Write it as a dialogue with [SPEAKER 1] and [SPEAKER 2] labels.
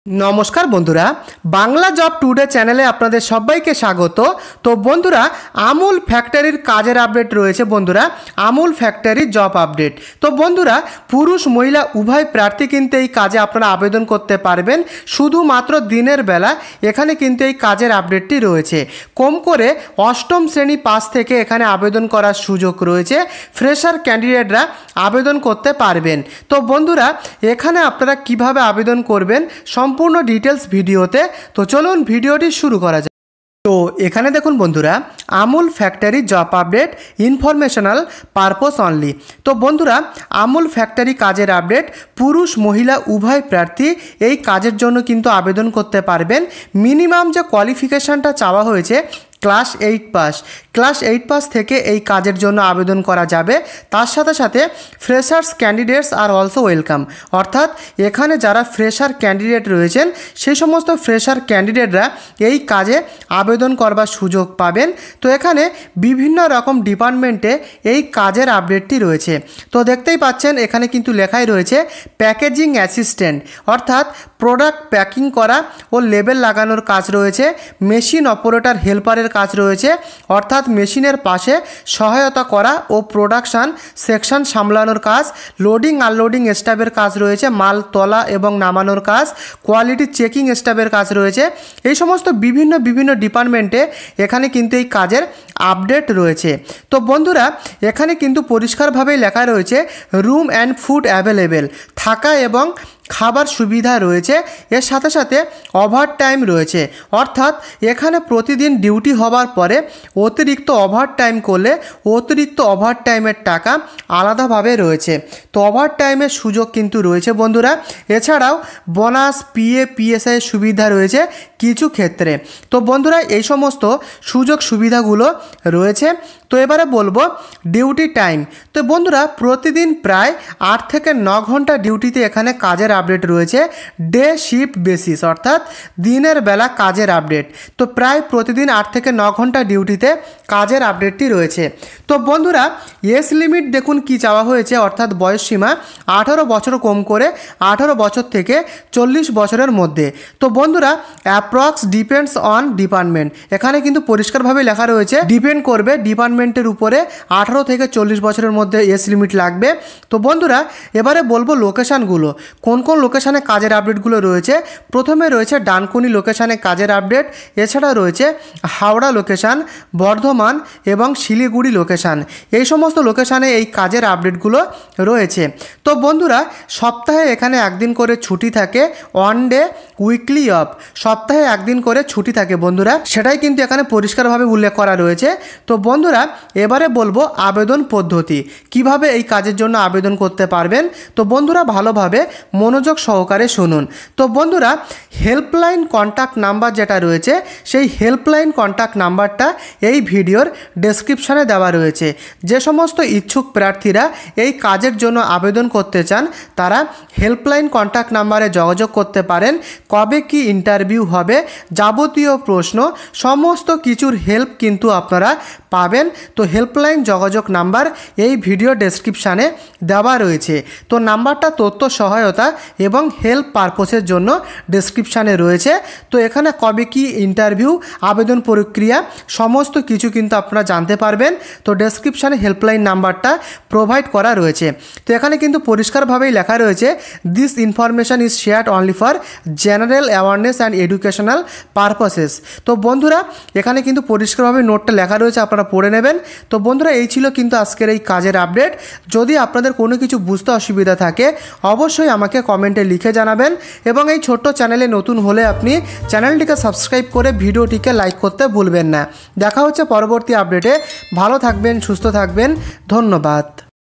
[SPEAKER 1] নমস্কার বন্ধুরা, Bangla job today চ্যানেলে আপনাদের সবাইকে স্বাগত। তো বন্ধুরা, আমুল ফ্যাক্টরির কাজের আপডেট রয়েছে। বন্ধুরা, আমুল ফ্যাক্টরির জব আপডেট। তো বন্ধুরা, পুরুষ মহিলা উভয় প্রার্থী কিন্তু এই কাজে আপনারা আবেদন করতে পারবেন। শুধুমাত্র দিনের বেলা এখানে কিন্তু এই কাজের আপডেটটি রয়েছে। কম করে অষ্টম শ্রেণী পাস থেকে এখানে আবেদন করার সুযোগ রয়েছে। ফ্রেশার ক্যান্ডিডেটরা আবেদন করতে পারবেন। তো বন্ধুরা, এখানে আপনারা কিভাবে আবেদন করবেন সম্পূর্ণ ডিটেলস ভিডিওতে। তো চলুন ভিডিওটি শুরু করা যাক। তো এখানে দেখুন বন্ধুরা, Amul factory job update informational purpose only. তো বন্ধুরা, আমুল ফ্যাক্টরি কাজের আপডেট, পুরুষ মহিলা উভয় প্রার্থী এই কাজের জন্য কিন্তু আবেদন করতে পারবেন। মিনিমাম যে কোয়ালিফিকেশানটা চাওয়া হয়েছে ক্লাস 8 পাস। ক্লাস 8 পাস থেকে এই কাজের জন্য আবেদন করা যাবে। তার সাথে সাথে freshers candidates are also welcome, অর্থাৎ এখানে যারা ফ্রেশার ক্যান্ডিডেট রয়েছেন সেই সমস্ত ফ্রেশার ক্যান্ডিডেটরা এই কাজে আবেদন করবার সুযোগ পাবেন। তো এখানে বিভিন্ন রকম ডিপার্টমেন্টে এই কাজের আপডেটটি রয়েছে। তো দেখতেই পাচ্ছেন এখানে কিন্তু লেখাই রয়েছে প্যাকেজিং অ্যাসিস্ট্যান্ট, অর্থাৎ প্রোডাক্ট প্যাকিং করা ও লেবেল লাগানোর কাজ রয়েছে। মেশিন অপারেটর হেল্পারের কাজ রয়েছে, অর্থাৎ মেশিনের পাশে সহায়তা করা ও প্রোডাকশান সেকশন সামলানোর কাজ। লোডিং আনলোডিং স্টাফের কাজ রয়েছে, মাল তোলা এবং নামানোর কাজ। কোয়ালিটি চেকিং স্টাফের কাজ রয়েছে। এই সমস্ত বিভিন্ন ডিপার্টমেন্টে এখানে কিন্তু এই কাজের আপডেট রয়েছে। তো বন্ধুরা, এখানে কিন্তু পরিষ্কারভাবেই লেখা রয়েছে রুম অ্যান্ড ফুড অ্যাভেলেবেল, থাকা এবং খাবার সুবিধা রয়েছে। এর সাথে সাথে ওভার টাইম রয়েছে, অর্থাৎ এখানে প্রতিদিন ডিউটি হবার পরে অতিরিক্ত ওভার টাইম করলে অতিরিক্ত ওভার টাইমের টাকা আলাদাভাবে রয়েছে। তো ওভার টাইমের সুযোগ কিন্তু রয়েছে বন্ধুরা। এছাড়াও বোনাস, পিএসআই সুবিধা রয়েছে কিছু ক্ষেত্রে। তো বন্ধুরা, এই সমস্ত সুযোগ সুবিধাগুলো রয়েছে। তো এবারে বলবো ডিউটি টাইম। তো বন্ধুরা, প্রতিদিন প্রায় 8 থেকে 9 ঘন্টা ডিউটিতে এখানে কাজের আপডেট রয়েছে। ডে শিফট বেসিস, অর্থাৎ দিনের বেলা কাজের আপডেট। তো প্রায় প্রতিদিন 8 থেকে 9 ঘন্টা ডিউটিতে কাজের আপডেটটি রয়েছে। তো বন্ধুরা, এজ লিমিট দেখুন কি চাওয়া হয়েছে, অর্থাৎ বয়সসীমা 18 বছর কম করে 18 বছর থেকে 40 বছরের মধ্যে। তো বন্ধুরা, অ্যাপ্রক্স ডিপেন্ডস অন ডিপার্টমেন্ট, এখানে কিন্তু পরিষ্কারভাবে লেখা রয়েছে ডিপেন্ড করবে ডিপার্টমেন্টের উপরে। 18 থেকে 40 বছরের মধ্যে এজ লিমিট লাগবে। তো বন্ধুরা, এবারে বলবো লোকেশানগুলো, কোন কোন লোকেশানে কাজের আপডেটগুলো রয়েছে। প্রথমে রয়েছে ডানকুনি লোকেশানে কাজের আপডেট। এছাড়া রয়েছে হাওড়া লোকেশান, বর্ধমান এবং শিলিগুড়ি লোকেশান। এই সমস্ত লোকেশানে এই কাজের আপডেটগুলো রয়েছে। তো বন্ধুরা, সপ্তাহে এখানে একদিন করে ছুটি থাকে, ওয়ান ডে উইকলি অফ, সপ্তাহে একদিন করে ছুটি থাকে বন্ধুরা, সেটাই কিন্তু এখানে পরিষ্কারভাবে উল্লেখ করা রয়েছে। তো বন্ধুরা, এবারে বলবো আবেদন পদ্ধতি, কিভাবে এই কাজের জন্য আবেদন করতে পারবেন। তো বন্ধুরা, ভালোভাবে মনোযোগ সহকারে শুনুন। তো বন্ধুরা, হেল্পলাইন কন্ট্যাক্ট নাম্বার যেটা রয়েছে, সেই হেল্পলাইন কন্ট্যাক্ট নাম্বারটা এই ভিডিওর ডেসক্রিপশানে দেওয়া রয়েছে। যে সমস্ত ইচ্ছুক প্রার্থীরা এই কাজের জন্য আবেদন করতে চান তারা হেল্পলাইন কন্ট্যাক্ট নাম্বারে যোগাযোগ করতে পারেন। কবে কি ইন্টারভিউ হবে, যাবতীয় প্রশ্ন, সমস্ত কিছুর হেল্প কিন্তু আপনারা পাবেন। তো হেল্পলাইন যোগাযোগ নাম্বার এই ভিডিও ডেসক্রিপশানে দেওয়া রয়েছে। তো নাম্বারটা তথ্য সহায়তা এবং হেল্প পারপোসের জন্য ডেসক্রিপশানে রয়েছে। তো এখানে কবে কি ইন্টারভিউ, আবেদন প্রক্রিয়া, সমস্ত কিছু কিন্তু আপনারা জানতে পারবেন। তো ডেসক্রিপশানে হেল্পলাইন নাম্বারটা প্রোভাইড করা রয়েছে। তো এখানে কিন্তু পরিষ্কারভাবেই লেখা রয়েছে this information is shared only for general awareness and educational purposes. তো বন্ধুরা, এখানে কিন্তু পরিষ্কারভাবে নোটটা লেখা রয়েছে, আপনারা পড়ে নেবেন। তো বন্ধুরা, এই ছিল কিন্তু আজকের এই কাজের আপডেট। যদি আপনাদের কোনো কিছু বুঝতে অসুবিধা থাকে অবশ্যই আমাকে কমেন্টে লিখে জানাবেন, এবং এই ছোট্ট চ্যানেলে নতুন হলে আপনি চ্যানেলটিকে সাবস্ক্রাইব করে ভিডিওটিকে লাইক করতে ভুলবেন না। দেখা হচ্ছে পরবর্তী আপডেটে। ভালো থাকবেন, সুস্থ থাকবেন, ধন্যবাদ।